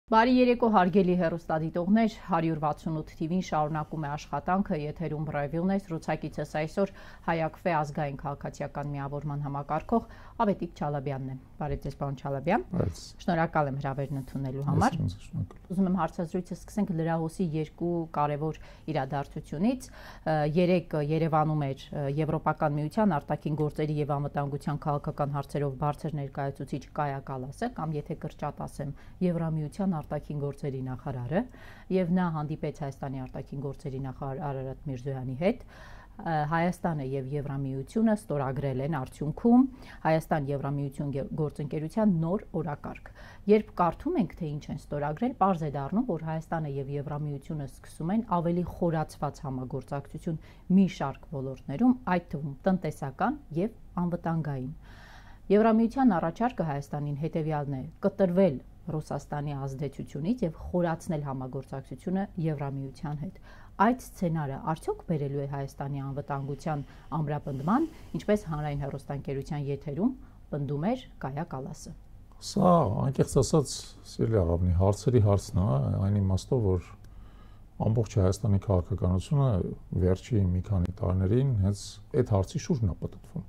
Բարի երեկո հարգելի հեռուստադիտողներ, 168 TV-ին շարունակում է աշխատանքը, եթերում Բրայվիլն է, զրուցակիցս այսօր Հայակվե ազգային քաղաքացիական միավորման համակարգող Ավետիք Չալաբյանն է։ Բարև ձեզ, պարոն Չալաբյան։ Շնորհակալ եմ հրավերն ընդունելու համար։ Ուզում եմ հարցազրույցը սկսենք լրահոսի երկու կարևոր իրադարձությունից։ Երեկ Երևանում էր Եվրոպական միության արտաքին գործերի եւ անվտանգության քաղաքական հարցերով բարձր ներկայացուցիչ Կայա Կալասը, կամ եթե կրճատ ասեմ, Եվրամիության արտաքին գործերի նախարարը, եւ նա հանդիպեց Հայաստանի արտաքին գործերի նախարար Արարատ Միրզոյանի հետ։ Հայաստանը եւ Եվրամիությունը ստորագրել են արդյունքում Հայաստան-Եվրամիություն գործընկերության նոր օրակարգ։ Երբ կարդում ենք, թե ինչ են ստորագրել, պարզ է դառնում, որ Հայաստանը եւ Եվրամիությունը սկսում են ավելի խորացված համագործակցություն մի շարք ոլորտներում, այդ թվում տնտեսական եւ անվտանգային։ Եվրամիության առաջարկը Հայաստանին հետեւյալն է՝ կտրվել Ռուսաստանի ազդեցությունից եւ խորացնել համագործակցությունը Եվրամիության հետ։ Այդ սցենարը արդյոք բերելու է Հայաստանի անվտանգության ամրապնդման, ինչպես հանրային հեռուստաընկերության եթերում պնդում էր Կայա Կալասը։ Սա անկեղծ ասած, սիրելի աղավնի, հարցերի հարցն է, այն իմաստով, որ ամբողջ Հայաստանի քաղաքականությունը վերջի մի քանի տարիներին հենց այդ հարցի շուրջն է պատտվում։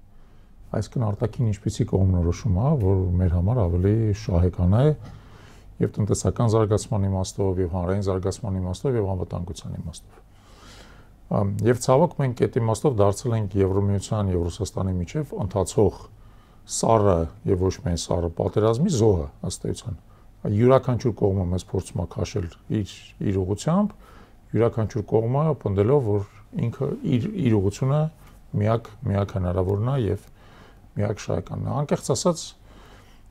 Այսինքն արտաքին ինչպիսի կողմնորոշում է, որ մեր համար ավելի շահեկան է եւ տնտեսական զարգացման իմաստով, եւ հանրային զարգացման իմաստով, եւ անվտանգության իմաստով։ Եվ ցավոք մենք այդ իմաստով դարձել ենք Եվրոմիության եւ Ռուսաստանի միջև ընթացող սառը եւ ոչ միայն սառը պատերազմի զոհը, ըստ էության։ Յուրաքանչյուր կողմը մեզ փորձում է քաշել իր ուղղությամբ, յուրաքանչյուր կողմը պնդելով, որ ինքը իր ուղղությունը միակ հնարավորն է եւ միակ շահականն է։ Անկեղծ ասած,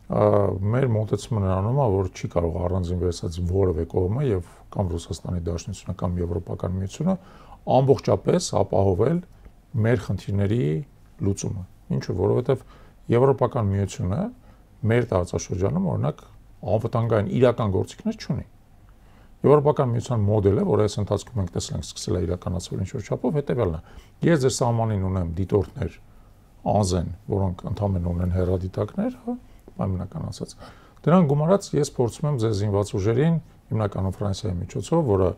մեր մոտեցումը նրանում է, որ չի կարող առանձին վերցած որևէ կողմը եւ կամ Ռուսաստանի Դաշնությունը կամ Եվրոպական միությունը ամբողջապես ապահովել մեր խնդիրների լուծումը։ Ինչու՞, որովհետեւ Եվրոպական միությունը մեր տարածաշրջանում օրինակ անվտանգային իրական գործիքներ չունի։ Եվրոպական միության մոդելը, որ այս ընթացքում մենք տեսել ենք սկսել է իրականացվել ինչ-որ չափով, հետեւյալն է։ Ես ձեր սահմանին ունեմ դիտորդներ անզեն, որոնք ընդհանրեն ունեն հեռադիտակներ, պայմանական ասած։ Դրան գումարած ես փորձում եմ ձեր զինված ուժերին, հիմնականում Ֆրանսիայի միջոցով, որը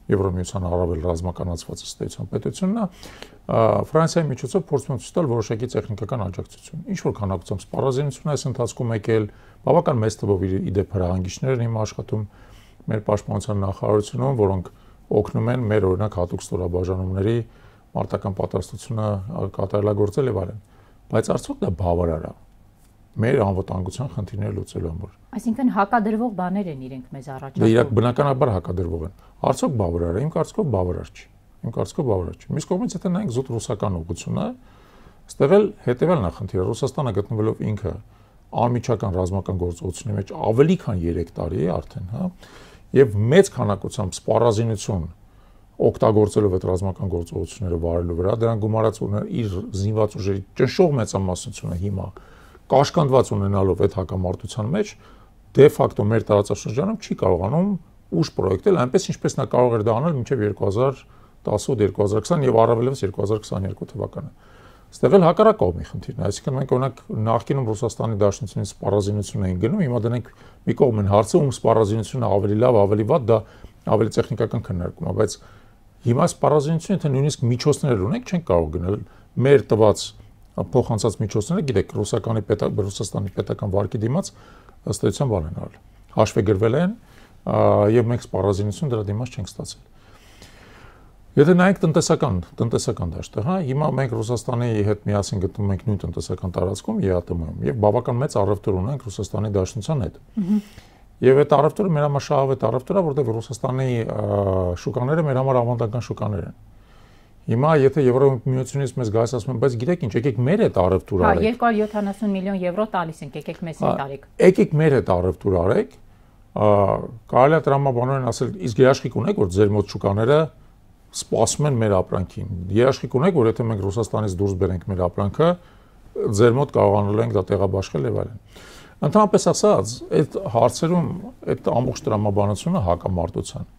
Եվրոմիության առավել ռազմականացված ըստեյության պետությունն է, Ֆրանսիայի միջոցով փորձում եմ ցույց տալ որոշակի տեխնիկական աջակցություն։ Ինչ որ քանակությամբ սպառազինություն այս ընթացքում եկել, բավական մեծ թվով իդեպ հրահանգիչներ են հիմա աշխատում մեր պաշտպանության նախարարությունում, որոնք օգնում են մեր օրինակ հատուկ ստորաբաժանումների մարտական պատրաստությունը կատարելագործել եւ այլն։ Բայց արդյոք դա բավարար է մեր անվտանգության խնդիրները լուծելու համար։ Այսինքն հակադրվող բաներ են իրենք մեզ առաջարկում։ Դե իրենք բնականաբար հակադրվող են։ Արդյոք բավարար է։ Իմ կարծիքով բավարար չի։ Իմ կարծիքով բավարար չի։ Մյուս կողմից եթե նայենք զուտ ռուսական ուղղությունը, այստեղ էլ հետեւյալն է խնդիրը։ Ռուսաստանը գտնվելով ինքը անմիջական ռազմական գործողությունների մեջ ավելի քան 3 տարի է արդեն, հա, եւ մեծ քանակությամբ սպառազինություն օգտագործելով այդ ռազմական գործողությունները վարելու վրա, դրան գումարած իր զինված ուժերի ճնշող մեծամասնությունը հիմա կաշկանդված ունենալով այդ հակամարտության մեջ, դե ֆակտո մեր տարածաշրջանում չի կարողանում ուժ պրոյեկտել այնպես, ինչպես նա կարող էր դա անել մինչև 2018-2020 եւ առավելևս 2022 թվականը։ Այստեղ էլ հակառակ կողմի խնդիրն է, այսինքն մենք օրինակ նախկինում Ռուսաստանի Դաշնությունից սպառազինություն էին գնում, հիմա դրանք մի կողմ են հարցը, ում սպառազինությունը ավելի լավ, ավելի վատ, դա ավելի տեխնիկական քննարկում է, բայց հիմա սպառազինությունը թե նույնիսկ միջոցներ ունենք, չենք կարող գնել մեր տված փոխանցած միջոցները, գիտեք, Ռուսաստանի պետական վարկի դիմաց ըստ էության բան են արել։ Հաշվեգրվել են եւ մենք սպառազինություն դրա դիմաց չենք ստացել։ Եթե նայենք տնտեսական դաշտը, հա, հիմա մենք Ռուսաստանի հետ միասին գտնվում ենք նույն տնտեսական տարածքում ԵԱՏՄ-ում եւ բավական մեծ առևտուր ունենք Ռուսաստանի Դաշնության հետ։ Եվ այդ առևտուրը մեր համար շահավետ առևտուր է, որտեղ Ռուսաստանի շուկաները մեր համար ավանդական շուկաներ են։ Հիմա եթե Եվրոմիությունից մեզ գալիս ասում են, բայց գիտեք ինչ, եկեք մեր հետ առևտուր արեք։ Հա, 270 միլիոն եվրո տալիս ենք, եկեք մեզ հետ արեք։ Եկեք մեր հետ առևտուր արեք։ Կարելի է տրամաբանորեն ասել, իսկ երաշխիք ունեք, որ ձեր մոտ շուկաները սպասում են մեր ապրանքին։ Երաշխիք ունեք, որ եթե մենք Ռուսաստանից դուրս բերենք մեր ապրանքը, ձեր մոտ կարողանալու ենք դա տեղաբաշխել եւ այլն։ Ընդհանրապես ասած, այդ հարցերում այդ ամբողջ տրամաբանությունը հակամարտության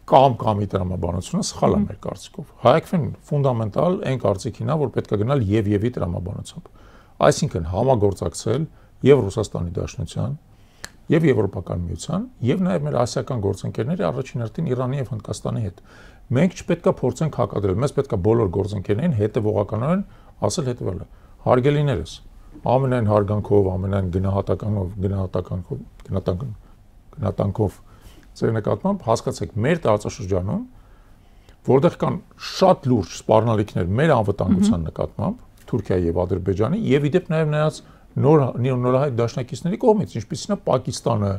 կամի տրամաբանությունը սխալ է մեր կարծիքով։ Հայակվեն ֆունդամենտալ այն կարծիքին է, որ պետք է գնալ եւ տրամաբանությամբ։ Այսինքն համագործակցել եւ Ռուսաստանի Դաշնության, եւ Եվրոպական միության, եւ նաեւ մեր ասիական գործընկերների առաջին հերթին Իրանի եւ Հնդկաստանի հետ։ Մենք չպետքա փորձենք հակադրել, մեզ պետքա բոլոր գործընկերներին հետեւողականորեն ասել հետեւելը. հարգելիներս, ամենայն հարգանքով, ամենայն գնահատականքով ձեր նկատմամբ հասկացեք, մեր տարածաշրջանում, որտեղ կան շատ լուրջ սպառնալիքներ մեր անվտանգության նկատմամբ, Թուրքիայի եւ Ադրբեջանի եւ իդեպ նաեւ նրանց նորահայտ դաշնակիցների կողմից, ինչպիսին է Պակիստանը,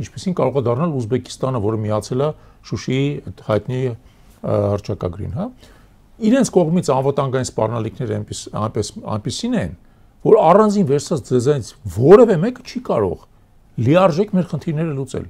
ինչպիսին կարող է դառնալ Ուզբեկիստանը, որը միացել է Շուշիի հայտնի հռչակագրին, հա։ Իրենց կողմից անվտանգային սպառնալիքները այնպիսին են, որ առանձին վերցած ձեզանից որևէ մեկը չի կարող լիարժեք մեր խնդիրները լուծել։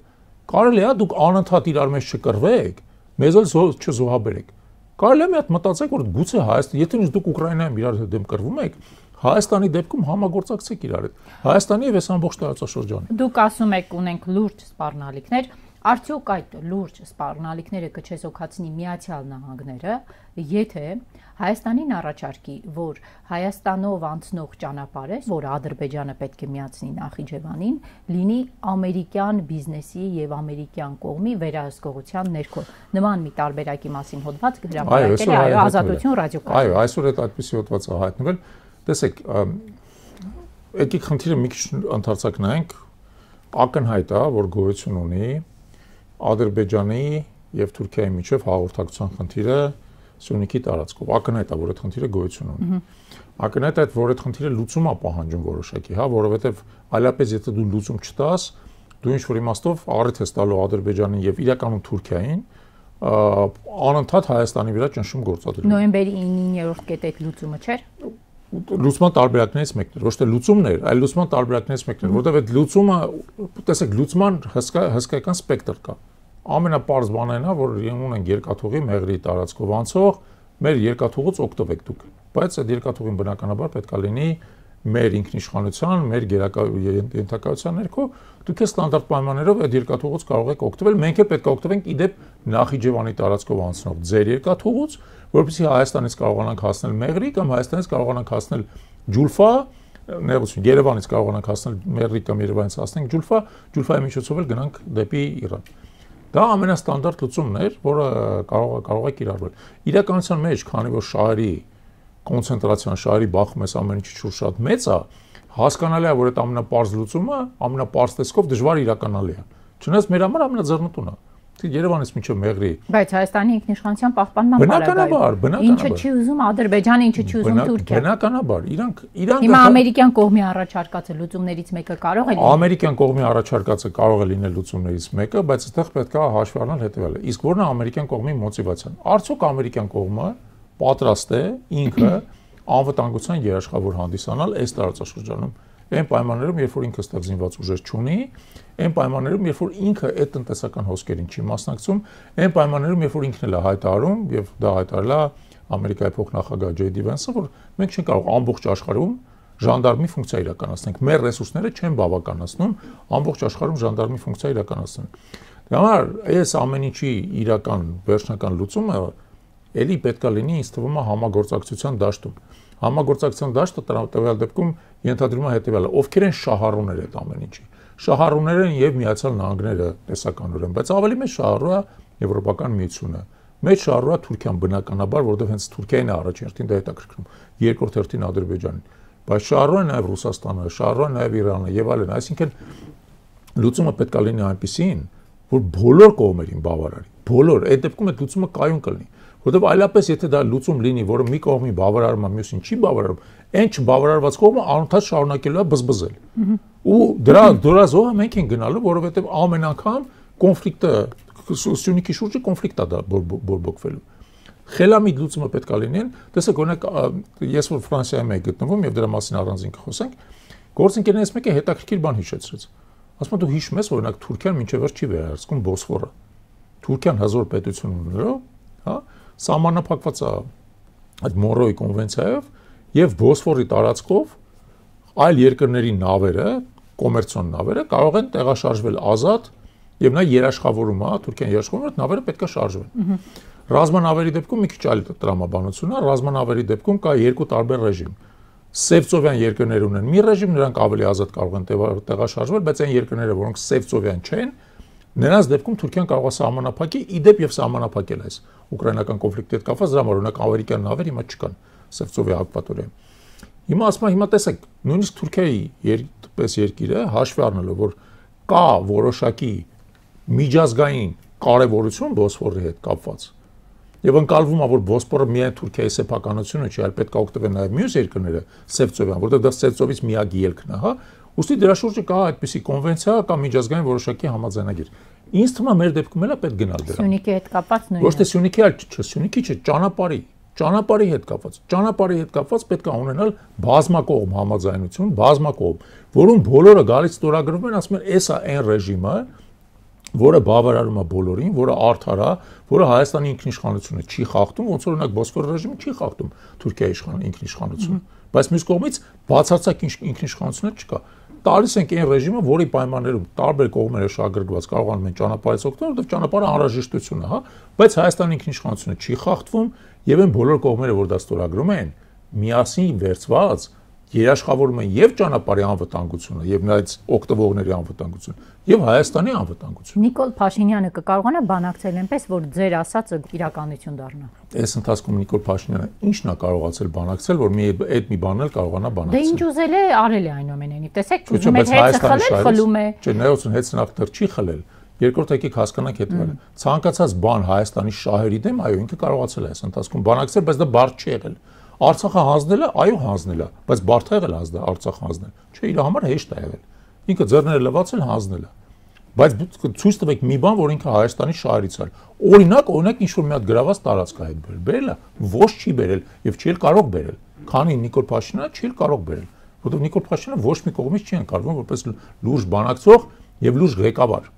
Կարելի է դուք անընդհատ իրար մեջ չկռվեք, մեզ էլ չզոհաբերեք։ Կարելի է մի հատ մտածեք, որ գուցե Հայաստան, եթե դուք Ուկրաինայում իրար դեմ կռվում եք, Հայաստանի դեպքում համագործակցեք իրար հետ։ Հայաստանի եւ այս ամբողջ տարածաշրջանի։ Դուք ասում եք ունենք լուրջ սպառնալիքներ, արդյոք այդ լուրջ սպառնալիքները կչեզոքացնի Միացյալ Նահանգները, եթե Հայաստանին առաջարկի, որ Հայաստանով անցնող ճանապարհը, որ Ադրբեջանը պետք է միացնի Նախիջևանին, լինի ամերիկյան բիզնեսի եւ ամերիկյան կողմի վերահսկողության ներքո։ Նման մի տարբերակի մասին հոդված հրապարակել է Ազատություն ռադիոկայանը։ Այո, այսօր այդ այդպիսի հոդված է հայտնվել։ Տեսեք, եկեք խնդիրը մի քիչ ընդարձակ նայենք, ակնհայտ է, որ գոյություն ունի Ադրբեջանի եւ Թուրքիայի միջև հաղորդակցության խնդիրը Սյունիքի տարածքով։ Ակնհայտ է, որ այդ խնդիրը գոյություն ունի։ Ակնհայտ է, որ այդ խնդիրը լուծում է պահանջում որոշակի, հա, որովհետեւ այլապես եթե դու լուծում չտաս, դու ինչ-որ իմաստով առիթ ես տալու Ադրբեջանին եւ իրականում Թուրքիային անընդհատ Հայաստանի վրա ճնշում գործադրելու։ Նոյեմբերի 9-րդ կետը այդ լուծումը չէր։ Լուծման տարբերակներից մեկն էր, ոչ թե լուծումն էր, այլ լուծման տարբերակներից մեկն էր, որտեղ այդ լուծումը, տեսեք, լուծման հսկայական սպեկտր կա։ Ամենապարզ բանն այն է, որ ունենք երկաթուղի մեղրի տարածքով անցող, մեր երկաթուղուց օգտվեք դուք, բայց այդ երկաթուղին բնականաբար պետք է լինի մեր ինքնիշխանության, մեր ենթակայության ներքո, դուք այս ստանդարտ պայմաններով այդ երկաթուղուց կարող եք օգտվել, մենք էլ պետք է օգտվենք իդեպ Նախիջևանի տարածքով անցնող ձեր երկաթուղուց, որովհետեւ Հայաստանից կարողանանք հասնել Մեղրի կամ Հայաստանից կարողանանք հասնել Ջուլֆա, ներողություն, Երևանից կարողանանք հասնել Մեղրի կամ Երևանից հասնենք Ջուլֆա, Ջուլֆայի միջոցով էլ գնանք դեպի Իրան։ Դա ամենաստանդարտ լուծումն էր, որը կարող է կիրառվել։ Իրականության մեջ, քանի որ շահերի կոնցենտրացիան, շահերի բախում այս ամեն ինչի շուրջ շատ մեծ է, հասկանալի է, որ այդ ամենապարզ լուծումը ամենապարզ տեսքով դժվար իրականալի է։ Չնայած մեր համար ամենաձեռնտուն է։ Երևանից մինչև Մեղրի։ Բայց Հայաստանի ինքնիշխանության պահպանման բնականաբար, ինչը չի ուզում Ադրբեջանը, ինչը չի ուզում Թուրքիան։ Բնականաբար, իրանք Հիմա ամերիկյան կողմի առաջարկածը լուծումներից մեկը կարող է լինել։ Ամերիկյան կողմի առաջարկածը կարող է լինել լուծումներից մեկը, բայց այստեղ պետք է հաշվի առնել հետևյալը։ Իսկ որն է ամերիկյան կողմի մոտիվացիան։ Արդյոք ամերիկյան կողմը պատրաստ է ինքը անվտանգության երաշխավոր հանդիսանալ այս տարածաշրջանում։ Այն պայմաններում, երբ որ ինքը ստեղ զինված ուժեր չունի, այն պայմաններում, երբ որ ինքը այդ տնտեսական հոսքերին չի մասնակցում, այն պայմաններում, երբ որ ինքն էլ է հայտարարում, եւ դա հայտարարել է Ամերիկայի փոխնախագահ Ջեյ Դի Վենսը, որ մենք չենք կարող ամբողջ աշխարհում ժանդարմի ֆունկցիա իրականացնենք։ Մեր ռեսուրսները չեն բավականացնում ամբողջ աշխարհում ժանդարմի ֆունկցիա իրականացնել։ Դրա համար այս ամեն ինչի իրական վերջնական լուծումը էլի պետքա լինի, ինձ թվում է, համագործակցության դաշտում։ Համագործակցության դաշտը տվյալ դեպքում ենթադրում է հետևյալը. ովքեր են շահառուները այդ ամեն ինչի։ Շահառուները են եւ Միացյալ Նահանգները տեսականորեն, բայց ավելի մեծ շահառու է Եվրոպական միությունը։ Մեծ շահառու է Թուրքիան բնականաբար, որովհետեւ հենց Թուրքիան է առաջին հերթին դա հետաքրքրում, երկրորդ հերթին Ադրբեջանին։ Բայց շահառու է նաեւ Ռուսաստանը, շահառու է նաեւ Իրանը եւ այլն, այսինքն լուծումը պետք է լինի այնպեսին, որ բոլոր կողմերին բավարարի։ Բոլոր, այդ դեպքում այդ լուծումը կայուն կլինի։ Որտեւ այլապես եթե դա լուծում լինի, որը մի կողմի բավարարում է, մյուսին չի բավարարում, այն չբավարարված կողմը անընդհատ շարունակելու է բզբզել։ Ու դրա զոհը մենք ենք գնալու, որովհետեւ ամեն անգամ կոնֆլիկտը Սյունիքի շուրջը կոնֆլիկտ է դա բորբոքվելու։ Խելամիտ լուծումը պետք է լինեն, տեսեք, օրինակ ես որ Ֆրանսիայում եմ գտնվում եւ դրա մասին առանձին կխոսենք, գործընկերներից մեկը հետաքրքիր բան հիշեցրեց։ Ասում է դու հիշում ես, օրինակ Թուրքիան մինչև վերջ չի վերահսկում Բոսֆորը։ Թուրքիան հզոր պետություն ունելով, հա, սահմանափակված է այդ Մոնրոյի կոնվենցիայով եւ Բոսֆորի տարածքով այլ երկրների նավերը, կոմերցիոն նավերը կարող են տեղաշարժվել ազատ եւ նա երաշխավորում է, Թուրքիան երաշխավորում է, նավերը պետք է շարժվեն։ Ռազմանավերի դեպքում մի քիչ այլ տրամաբանություն է, ռազմանավերի դեպքում կա երկու տարբեր ռեժիմ։ սևծովյան երկրներ ունեն մի ռեժիմ, նրանք ավելի ազատ կարող են տեղաշարժվել, բայց այն երկրները, որոնք սևծովյան չեն, նրանց դեպքում Թուրքիան կարող է սահմանափակի, իդեպ եւ սահմանափակել այս ուկրաինական կոնֆլիկտի հետ կապված, դրա համար օրինակ ամերիկյան նավեր հիմա չկան սևծովի ակվատորիայում։ Հիմա ասում եմ, հիմա տեսեք, նույնիսկ Թուրքիայի երկիրը հաշվի առնելով, որ կա որոշակի միջազգային կարևորություն Բոսֆորի հետ կապված, եւ ընկալվում է, որ Բոսֆորը միայն Թուրքիայի սեփականությունը չի, այլ պետք է օգտվեն նաեւ մյուս երկրները Սևծովյան, որտեղ դա Սևծովից միակ ելքն է, հա։ Ուստի դրա շուրջը կա այդպիսի կոնվենցիա, կա միջազգային որոշակի համաձայնագիր։ Ինձ թվում է մեր դեպքում էլ է պետք գնալ դրան։ Սյունիքի հետ կապված նույնը։ Ոչ թե Սյունիքի, այլ Սյունիքի չէ, ճանապարհի հետ կապված։ Ճանապարհի հետ կապված պետք է ունենալ բազմակողմ համաձայնություն, բազմակողմ, որում բոլորը գալիս ստորագրվում են, ասում են, «Էսա այն ռեժիմը, որը բավարարում է բոլորին, որը արդար է, որը Հայաստանի ինքնիշխանությունը չի խախտում, ոնց որ օրինակ Բոսֆոր ռեժիմը չի խախտում Թուրքիայի ինքնիշխանությունը, բայց մյուս կողմից բացարձակ ինքնիշխանությունը չկա։ Տալիս ենք այն ռեժիմը, որի պայմաններում տարբեր կողմերը շահագրգռված կարողանում են ճանապարհից օգտվել, որովհետև ճանապարհը անհրաժեշտություն է, հա, բայց Հայաստանի ինքնիշխանությունը չի խախտվում եւ այն բոլոր կողմերը, որ դա ստորագրում են, միասին վերցված երաշխավորում են եւ ճանապարհի անվտանգությունը, եւ նայած օգտվողների անվտանգությունը, եւ Հայաստանի անվտանգությունը։ Նիկոլ Փաշինյանը կկարողանա բանակցել այնպես, որ ձեր ասածը իրականություն դառնա։ Այս ընթացքում Նիկոլ Փաշինյանը ի՞նչն է կարողացել բանակցել, որ այդ մի բանն էլ կարողանա բանակցել։ Դե ինչ ուզել է, արել է այնուամենայնիվ։ Տեսեք, ուզում է հեծը խլել, խլում է։ Չէ, նայեցուն հեծնակ դեռ չի խլել։ Երկրորդ եկեք հասկանանք հետևել։ Ցանկացած բան Հայաստանի շահերի դեմ, այո, ինքը կարողացել է այս ընթացքում բանակցել, բայց դա բարդ չի եղել։ Արցախը հանձնել է, այո, հանձնել է, բայց բարդ է եղել Արցախ հանձնել։ Չէ, իր համար հեշտ է եղել։ Ինքը ձեռները լվացել հանձնել է։ Բայց ցույց տվեք մի բան, որ ինքը Հայաստանի շահերից է։ Օրինակ ինչ որ մի հատ գրաված տարածք է հետ բերել է, ոչ չի բերել եւ չի էլ կարող բերել։ Քանի Նիկոլ Փաշինյանը չի էլ կարող բերել, որովհետեւ Նիկոլ Փաշինյանը ոչ մի կողմից չի ընկալվում որպես լուրջ բանակցող եւ լուրջ ղեկավար,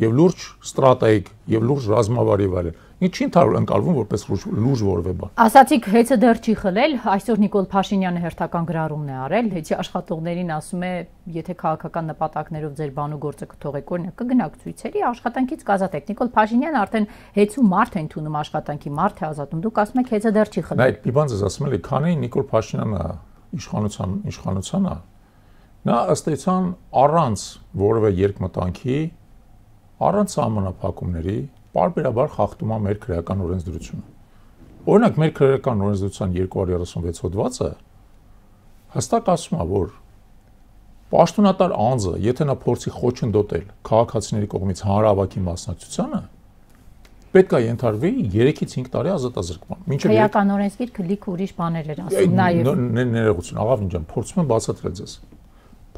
եւ լուրջ ստրատեգ, եւ լուրջ ռազմավար եւ այլն։ Ինչ չի ընկալվում որպես լուրջ որևէ բան։ Ասացիք հեծը դեռ չի խլել, այսօր Նիկոլ Փաշինյանը հերթական գրառումն է արել, հեծի աշխատողներին ասում է, եթե քաղաքական նպատակներով ձեր բան ու գործը կթողեք, օրինակ կգնաք ցույցերի, աշխատանքից կազատեք։ Նիկոլ Փաշինյանը արդեն հեծու մարդ է ընդունում աշխատանքի, մարդ է ազատում։ Դուք ասում եք հեծը դեռ չի խլել։ Նայ, մի բան ես ասում եմ, քանի Նիկոլ Փաշինյանը իշխանության է, նա ըստ էության առանց որևէ երկմտանքի, առանց սահմանափակումների պարբերաբար խախտում է մեր քրեական օրենսդրությունը։ Օրինակ մեր քրեական օրենսդրության 236 հոդվածը հստակ ասում է, որ պաշտոնատար անձը, եթե նա փորձի խոչընդոտել քաղաքացիների կողմից հանրահավաքի մասնակցությանը, պետք է ենթարկվի 3-ից 5 տարի ազատազրկման։ Մինչև քրեական օրենսգիրքը լիքը ուրիշ բաներ էր ասում, նաև ներողություն, աղավին ջան, փորձում եմ բացատրել ձեզ։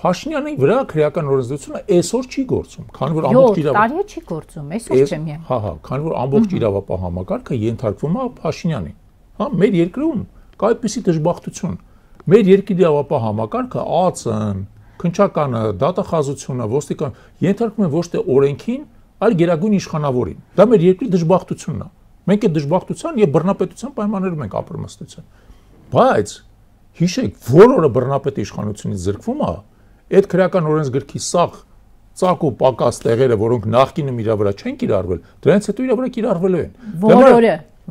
Փաշինյանի վրա քրեական օրենսդրությունը այսօր չի գործում, քանի որ ամբողջ տարի չի գործում, այսօր չէ միայն։ Հա, քանի որ ամբողջ իրավապահ համակարգը ենթարկվում է Փաշինյանին։ Հա, մեր երկրում կա այդպիսի դժբախտություն։ Մեր երկրի իրավապահ համակարգը ԱԾ-ն, քննչականը, դատախազությունը, ոստիկան ենթարկվում են ոչ թե օրենքին, այլ գերագույն իշխանավորին։ Դա մեր երկրի դժբախտությունն է։ Մենք այդ դժբախտության եւ բռնապետության պայմաններում ենք ապրում ըստության։ Բայց հիշեք, որ օրը բռնապետի իշխանությունից զրկվում է, այդ քրեական օրենսգրքի սաղ ծակ ու պակաս տեղերը, որոնք նախկինում իր վրա չեն կիրառվել, դրանից հետո իր վրա կիրառվելու են։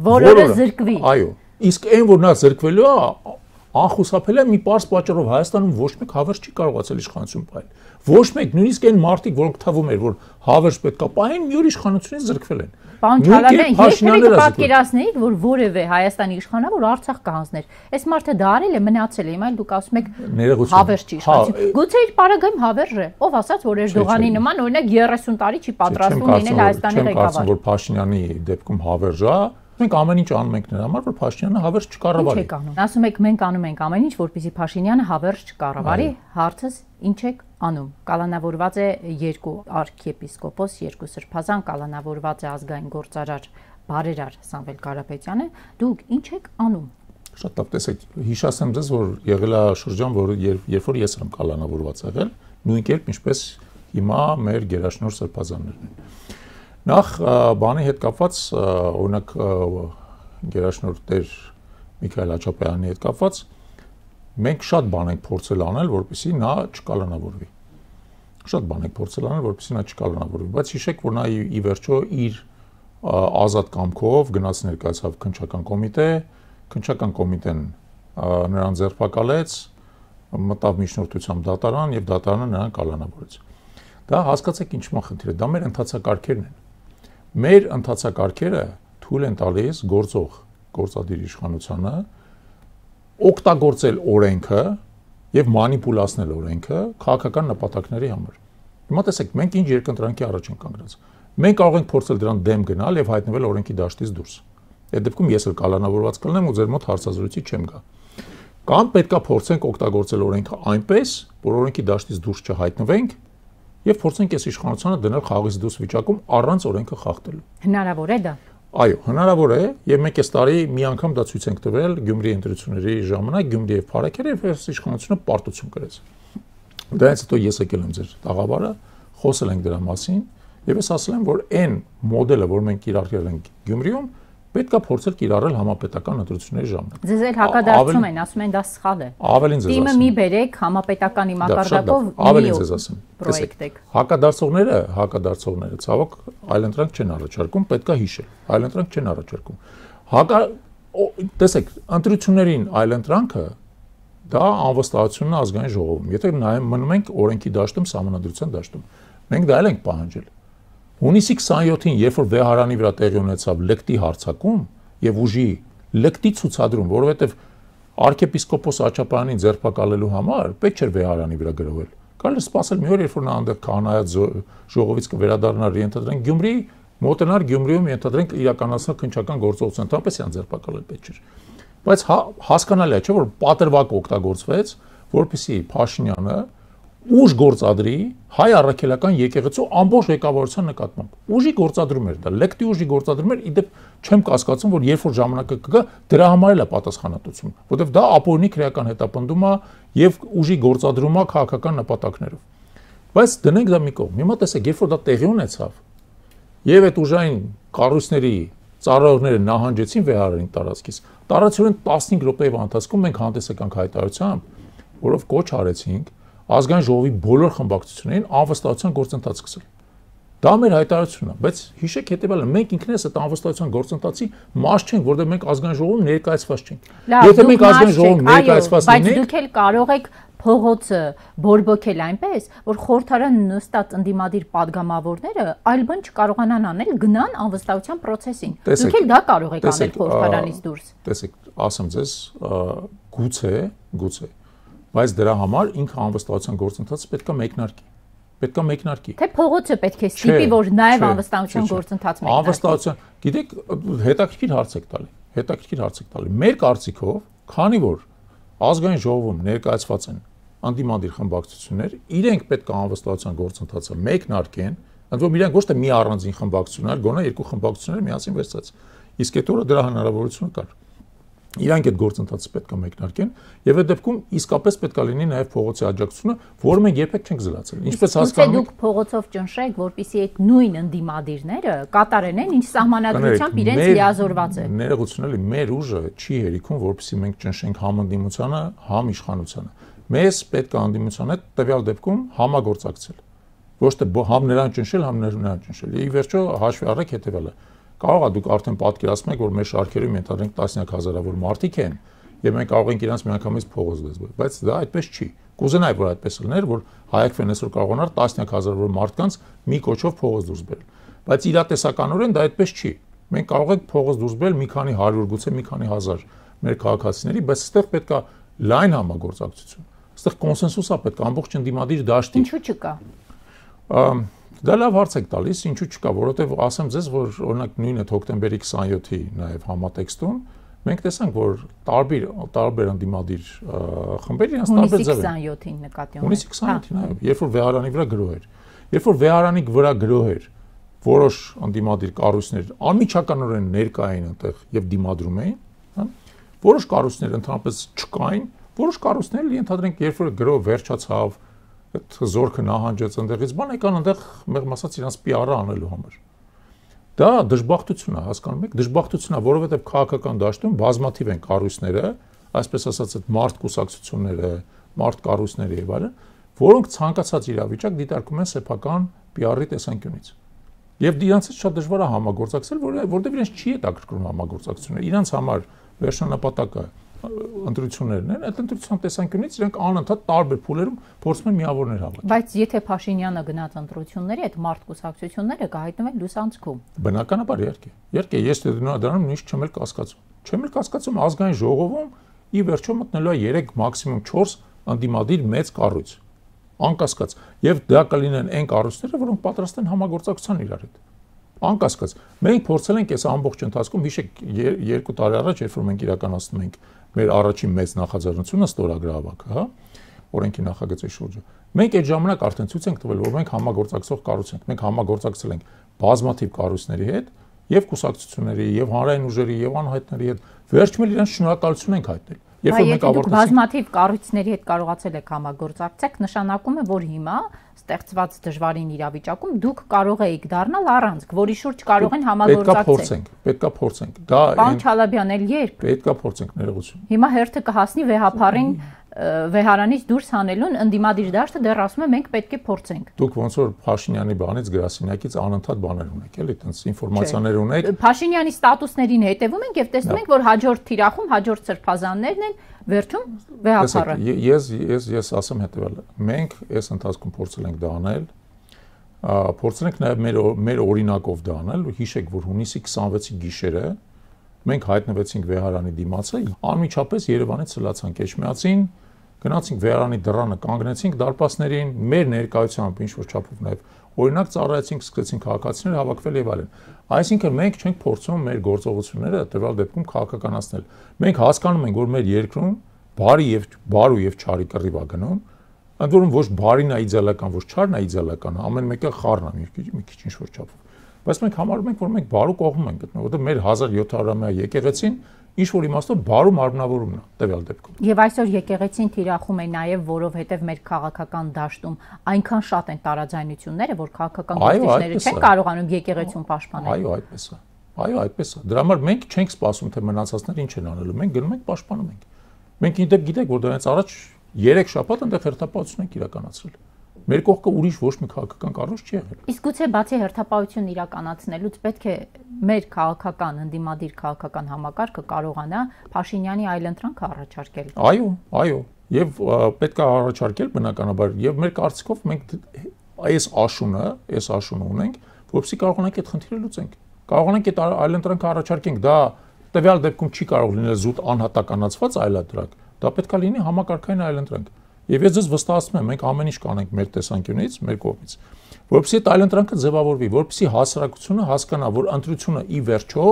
Որորը զրկվի։ Այո, իսկ այն որ նա զրկվելու է, անխուսափելի է մի պարզ պատճառով Հայաստանում ոչ մեկ հավերժ չի կարողացել իշխանություն պահել։ Ոչ մեկ, նույնիսկ այն մարդիկ, որոնք թվում էր, որ հավերժ պետք է պահեն, մի օր իշխանությունից զրկվել են։ Պարոն Չալաբյան, եթե պատկերացնեիք, որ որևէ Հայաստանի իշխանավոր Արցախ կհանձներ, այս մարդը դա արել է, մնացել է, հիմա դուք ասում եք հավերժ չի իշխանություն։ Գուցե իր պարագայում հավերժ է, ով ասաց, որ Էրդողանի նման օրինակ 30 տարի չի պատրաստվում լինել Հայաստանի ղեկավար։ Չեմ կարծում, որ Փաշինյանի դեպքում հավերժ է, մենք ամեն ինչ անում ենք նրա համար, որ Փաշինյանը հավերժ չկառավարի։ Ասում եք մենք անում ենք ամեն ինչ, որպեսզի Փաշինյանը հավերժ չկառավարի, հարցս ինչ եք անում։ Կալանավորված է 2 արքիեպիսկոպոս, 2 սրբազան, կալանավորված է ազգային գործարար բարերար Սամվել Կարապետյանը, դուք ինչ եք անում։ Շատ լավ, տեսեք, հիշասեմ ձեզ, որ եղել է շրջան, որ երբ որ ես եմ կալանավորված եղել, նույն կերպ ինչպես հիմա մեր գերաշնորհ սրբազաններն են։ Նախ բանի հետ կապված, օրինակ գերաշնորհ Տեր Միքայել Աչապյանի հետ կապված, մենք շատ բան ենք փորձել անել, որպեսզի նա չկալանավորվի։ Շատ բան ենք փորձել անել, որպեսզի նա չկալանավորվի, բայց հիշեք, որ նա ի վերջո իր ազատ կամքով գնաց ներկայացավ քննչական կոմիտե, քննչական կոմիտեն նրան ձերբակալեց, մտավ միջնորդությամբ դատարան եւ դատարանը նրան կալանավորեց։ Դա հասկացեք ինչու խնդիրը, դա մեր ընթացակարգերն են։ Մեր ընթացակարգերը թույլ են տալիս գործադիր իշխանությանը օգտագործել օրենքը եւ մանիպուլացնել օրենքը քաղաքական նպատակների համար։ Հիմա տեսեք, մենք ինչ երկընտրանքի առաջ ենք կանգնած։ Մենք կարող ենք փորձել դրան դեմ գնալ եւ հայտնվել օրենքի դաշտից դուրս։ Այդ դեպքում ես էլ կալանավորված կլինեմ ու ձեր մոտ հարցազրույցի չեմ գա։ Կամ պետքա փորձենք օգտագործել օրենքը այնպես, որ օրենքի դաշտից դուրս չհայտնվենք եւ փորձենք այս իշխանությունը դնել խաղից դուրս վիճակում առանց օրենքը խախտելու։ Հնարավոր է դա։ Այո, հնարավոր է եւ մենք այս տարի մի անգամ դա ցույց ենք տվել Գյումրի ընտրությունների ժամանակ Գյումրի եւ Փարաքերը եւ այս իշխանությունը պարտություն կրեց։ Դրանից հետո ես եկել եմ ձեր տաղավարը, խոսել ենք դրա մասին եւ ես ասել եմ, որ այն մոդելը, որ մենք կիրառել ենք Գյումրիում, պետք է փորձել կիրառել համապետական ընտրությունների ժամանակ։ Ձեզ էլ հակադարձում են, ասում են դա սխալ է։ Ավելին ձեզ ասեմ։ Թիմը մի բերեք համապետականի մակարդակով ավելին ձեզ ասեմ։ Պրոյեկտ եք։ Հակադարձողները ցավոք այլընտրանք չեն առաջարկում, պետք է հիշել։ Այլընտրանք չեն առաջարկում։ Տեսեք, ընտրություններին այլընտրանքը դա անվստահությունն է ազգային ժողովում։ Եթե նայում մնում ենք օրենքի դաշտում, սահմանադրության դաշտում, մենք դա էլ ենք պահանջել։ Հունիսի 27-ին, երբ որ վեհարանի վրա տեղի ունեցավ լկտի հարձակում եւ ուժի լկտի ցուցադրում, որովհետեւ arczepiskopos Աչապայանին ձերբակալելու համար պետք չէր վեհարանի վրա գրովել։ Կարելի սպասել մի օր, երբ որ նա այնտեղ քահանայած ժողովից կվերադառնար, ենթադրենք Գյումրի, մոտենար Գյումրիում ենթադրենք իրականացնել քննչական գործողություն, այնպես են ձերբակալել պետք չէր։ Բայց հասկանալի է, չէ՞ որ պատրվակ օգտագործվեց, որպեսզի Փաշինյանը ուժ գործադրի հայ առաքելական եկեղեցու ամբողջ ղեկավարության նկատմամբ։ Ուժի գործադրում էր դա, լեկտի ուժի գործադրում էր, իդեպ չեմ կասկածում, որ երբ որ ժամանակը կգա, դրա համար էլ է պատասխանատվություն, որովհետև դա ապօրինի քրեական հետապնդում է եւ ուժի գործադրում է քաղաքական նպատակներով։ Բայց դնենք դա մի կողմ։ Հիմա տեսեք, երբ որ դա տեղի ունեցավ, եւ այդ ուժային կառույցների ծառայողները նահանջեցին վեհարանի տարածքից, տարածորեն 15 րոպեի ընթացքում մենք հանդես եկանք հայտարարությամբ, որով կոչ արեցինք ազգային ժողովի բոլոր խմբակցություններին անվստահության գործընթաց սկսել։ Դա մեր հայտարարությունն է, բայց հիշեք հետեւյալը, մենք ինքներս այդ անվստահության գործընթացի մաս չենք, որտեղ մենք ազգային ժողովում ներկայացված չենք։ Եթե մենք ազգային ժողովում ներկայացված լինենք, բայց դուք էլ կարող եք փողոցը բորբոքել այնպես, որ խորհրդարան նստած ընդդիմադիր падգամավորները այլ բան չկարողանան անել, գնան անվստահության process-ին։ Դուք էլ դա կարող եք անել խորհրդարանից դուրս։ Տեսեք, ասեմ ձեզ, գուցե, բայց դրա համար ինքը անվստահության գործընթացը պետք է մեկնարկի։ Թե փողոցը պետք է ստիպի, որ նաև անվստահության գործընթաց մեկնարկի։ Անվստահության, գիտեք, հետաքրքիր հարց եք տալի։ Մեր կարծիքով, քանի որ ազգային ժողովում ներկայացված են անդիմադիր խմբակցություններ, իրենք պետք է անվստահության գործընթացը մեկնարկեն, ընդ որում իրենք ոչ թե մի առանձին խմբակցություն, այլ գոնե երկու խմբակցություններ միասին վերցած։ Իսկ այդ օրը դրա հնարավորությունը կար։ Իրանք այդ գործընթացը պետք է մեկնարկեն եւ այդ դեպքում իսկապես պետք է լինի նաեւ փողոցի աջակցությունը, որը մենք երբեք չենք զլացել։ Ինչպես հասկանում եք, դուք փողոցով ճնշեք, որպեսզի այդ նույն ընդդիմադիրները կատարեն, ինչ սահմանադրությամբ իրենց լիազորված է։ Ներողությունելի, մեր ուժը չի հերիքում, որպեսզի մենք ճնշենք համ ընդդիմությանը, համ իշխանությանը։ Մեզ պետք է ընդդիմության հետ տվյալ դեպքում համագործակցել։ Ոչ թե համ նրան ճնշել, համ նրան ճնշել։ Եվ վերջո հաշվի առեք հետեւյալը։ Կարող է դուք արդեն պատկերացնեք, որ մեր շարքերում ենթադրենք տասնյակ հազարավոր մարդիկ են, եւ մենք կարող ենք իրենց միանգամից փողոց դասվել, բայց դա այդպես չի։ Կուզենայի, որ այդպես լիներ, որ հայակվեն այսօր կարողանար տասնյակ հազարավոր մարդկանց մի կոչով փողոց դուրս բերել։ Բայց իրատեսականորեն դա այդպես չի։ Մենք կարող ենք փողոց դուրս բերել մի քանի 100, գուցե մի քանի հազար մեր քաղաքացիների, բայց այստեղ պետք է լայն համագործակցություն։ Այստեղ կոնսենսուս է պետք, ամբողջ ընդդիմադիր դաշտի։ Ինչու չկա։ Դա լավ հարց եք տալիս, ինչու չկա, որովհետև ասեմ ձեզ, որ օրինակ նույն այդ հոկտեմբերի 27-ի նաև համատեքստում մենք տեսանք, որ տարբեր ընդդիմադիր խմբեր իրենց տարբեր ձև են։ Հունիսի 27-ին նկատի ունեմ։ Հունիսի 27-ին, այո, երբ որ վեհարանի վրա գրոհ էր։ Երբ որ վեհարանի վրա գրոհ էր, որոշ ընդդիմադիր կառույցներ անմիջականորեն ներկա էին այնտեղ եւ դիմադրում էին, հա։ Որոշ կառույցներ ընդհանրապես չկային, որոշ կառույցներ ենթադրենք, երբ որ գրոհ վերջացավ, այդ զորքը նահանջեց այնտեղից, բան եկան այնտեղ մեղմ ասած իրանց PR-ը անելու համար։ Դա դժբախտություն է, հասկանում եք, դժբախտություն է, որովհետև քաղաքական դաշտում բազմաթիվ են կառույցները, այսպես ասած այդ մարդ կուսակցությունները, մարդ կառույցները եւ այլն, որոնք ցանկացած իրավիճակ դիտարկում են սեփական PR-ի տեսանկյունից։ Եվ դրանց հետ շատ դժվար է համագործակցել, որովհետև իրենց չի հետաքրքրում համագործակցությունը։ Իրանց համար վերջնանպատակը ընտրություններն են, այդ ընտրության տեսանկյունից իրենք անընդհատ տարբեր փուլերում փորձում են միավորներ հավաքել։ Բայց եթե Փաշինյանը գնաց ընտրությունների, այդ մարդ կուսակցությունները կհայտնվեն լուսանցքում։ Բնականաբար իհարկե, ես դրանով նույնիսկ չեմ էլ կասկածում։ Չեմ էլ կասկածում ազգային ժողովում ի վերջո մտնելու է 3 մաքսիմում 4 անդիմադիր մեծ կառույց։ Անկասկած, եւ դա կլինեն այն կառույցները, որոնք պատրաստ են համագործակցության իրար հետ։ Անկասկած, մենք փորձել ենք այս ամբողջ ընթացքում, հիշեք, 2 տարի առաջ, երբ որ մենք իրականացնում ենք մեր առաջին մեծ նախաձեռնությունը ստորագրավակը, հա, օրենքի նախագծի շուրջը։ Մենք այդ ժամանակ արդեն ցույց ենք տվել, որ մենք համագործակցող կառույց ենք։ Մենք համագործակցել ենք բազմաթիվ կառույցների հետ, եւ կուսակցությունների, եւ հանրային ուժերի, եւ անհայտների հետ։ Վերջում էլ իրենց շնորհակալություն ենք հայտնել։ Երբ որ մենք ավարտեցինք բազմաթիվ կառույցների հետ կարողացել եք համագործակցել, նշանակում է, որ հիմա ստեղծված դժվարին իրավիճակում դուք կարող եք դառնալ առանցք, որի շուրջ կարող են համագործակցել։ Պետքա փորձենք։ Դա Պարոն Չալաբյան, էլ երբ։ Պետքա փորձենք, ներողություն։ Հիմա հերթը կհասնի վեհապարին վեհարանից դուրս հանելուն, ընդդիմադիր դաշտը դեռ ասում է մենք պետք է փորձենք։ Դուք ոնց որ Փաշինյանի բանից գրասենյակից անընդհատ բաներ ունեք, էլի, այտենց ինֆորմացիաներ ունեք։ Փաշինյանի ստատուսներին հետևում ենք եւ տեսնում ենք, որ հաջորդ թիրախում հաջորդ սրբազաններն են վերջում վեհապարը։ Ես ասեմ հետեւյալը։ Մենք այս ընթացքում փորձել ենք դա անել, փորձել ենք նաեւ մեր օրինակով դա անել, հիշեք, որ հունիսի 26-ի գիշերը մենք հայտնվեցինք վեհարանի դիմացը, անմիջապես Երևանից սլացանք Էջմիածին, գնացինք վեհարանի դռանը, կանգնեցինք դարպասներին, մեր ներկայությամբ ինչ որ չափով նաև օրինակ ծառայեցինք, սկսեցինք քաղաքացիներ հավաքվել եւ այլն։ Այսինքն մենք չենք փորձում մեր գործողությունները տվյալ դեպքում քաղաքականացնել։ Մենք հասկանում ենք, որ մեր երկրում բարու եւ չարի կռիվ է գնում, ընդ որում ոչ բարին է իդեալական, ոչ չարն է իդեալական, ամեն մեկը խառն է մի քիչ ինչ որ չափով։ Բայց մենք համարում ենք, որ մենք բարու կողմում ենք գտնվում, որովհետեւ մեր 1700-ամյա եկեղեցին ինչ որ իմաստով բարու մարմնավորումն է տվյալ դեպքում։ Եվ այսօր եկեղեցին թիրախում է նաև, որովհետև մեր քաղաքական դաշտում այնքան շատ են տարաձայնությունները, որ քաղաքական գործիչները չեն կարողանում եկեղեցուն պաշտպանել։ Այո, այդպես է։ Այո, այդպես է։ Դրա համար մենք չենք սպասում, թե մնացածները ինչ են անելու։ Մենք գնում ենք պաշտպանում ենք։ Մենք իդեպ գիտեք, որ դրանից առաջ 3 շաբաթ այնտեղ հերթապահություն ենք իրականացրել։ Մեր կողքը ուրիշ ոչ մի քաղաքական կառույց չի եղել։ Իսկ գուցե բացի հերթապահություն իրականացնելուց պետք է մեր քաղաքական ընդդիմադիր քաղաքական համակարգը կարողանա Փաշինյանի այլընտրանքը առաջարկել։ Այո, եւ պետք է առաջարկել բնականաբար եւ մեր կարծիքով մենք այս աշունը ունենք, որովհետեւ կարողանանք այդ խնդիրը լուծենք։ Կարողանանք այդ այլընտրանքը առաջարկենք, դա տվյալ դեպքում չի կարող լինել զուտ անհատականացված այլընտրանք, դա պետք է լինի համակարգային այլընտրանք։ Եվ ես ձեզ վստահեցնում եմ, մենք ամեն ինչ կանենք մեր տեսանկյունից, մեր կողմից, որովհետեւ այդ այլընտրանքը ձևավորվի, որովհետեւ հասարակությունը հասկանա, որ ընտրությունը ի վերջո